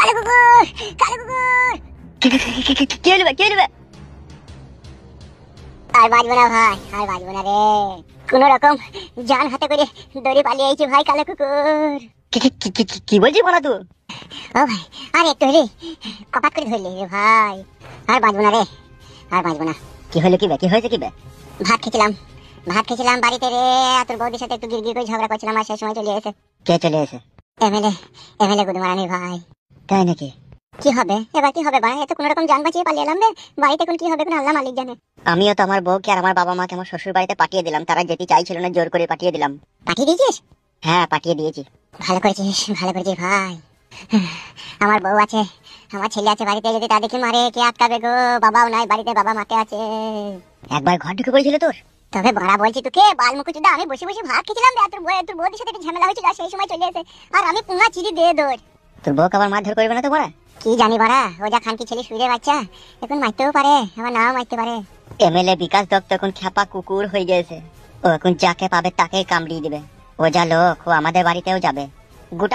কালো কুকুর, কালো কুকুর। কে নেবে কে নেবে? আর বাঁচবো না ভাই, আর বাঁচবো না রে। কোন রকম জান হাতে করে দড়ি পালিয়ে আইছি ভাই কালো কুকুর। কি বলছিস বলা তুই? ও ভাই, আর একটু হলে কপাত করে ধরলি রে ভাই। আর বাঁচবো না রে, আর বাঁচবো না। কি হলো কি বে, কি হয়েছে কি বে? ভাত খেয়েছিলাম বাড়িতে রে। আর তোর বৌদির সাথে একটু গিরগির করে ঝগড়া করছিলাম, আর সেই সময় চলে এসে কে চলে এসে? এমএলএ গুদমারানি ভাই। তাই নাকি? কি হবে এবার, কি হবে ভাই? এত কোন রকম জান বাঁচিয়ে পালিয়ে এলাম রে। বাড়িতে এখন কি হবে কোন আল্লাহ মালিক জানে। আমিও তো আমার বউকে আর আমার বাবা মাকে আমার শ্বশুর বাড়িতে পাঠিয়ে দিলাম, তারা যেতে চাইছিল না, জোর করে পাঠিয়ে দিলাম। পাঠিয়ে দিয়েছিস? হ্যাঁ পাঠিয়ে দিয়েছি। ভালো করেছিস, ভালো করেছিস ভাই। আমার বউ আছে, আমার ছেলে আছে বাড়িতে, যদি তাদেরকে মারে কে আটকাবে গো? বাবাও নাই বাড়িতে, বাবা মাঠে আছে। একবার ঘর ঢুকে পড়েছিল তোর? তবে বড়া বলছি তোকে বালমুকুচুদা, আমি বসে বসে ভাত খেয়েছিলাম রে। আর তোর বউদের সাথে একটা ঝামেলা হয়েছিল, আর সেই সময় চলে এসে আর আমি পুঙ্গা চিড়ি দিয়ে দৌড়। তোর বউকে আবার মারধর করবে না তো বড়া? কি জানি বড়া, ও যা খানকি ছেলে শুয়ে বাচ্চা, এখন মারতেও পারে আবার নাও মারতে পারে। এমএলএ বিকাশ দত্ত এখন খ্যাপা কুকুর হয়ে গেছে। ও এখন যাকে পাবে তাকেই কামড়িয়ে দিবে। ও যা লোক, ও আমাদের বাড়িতেও যাবে। গোটা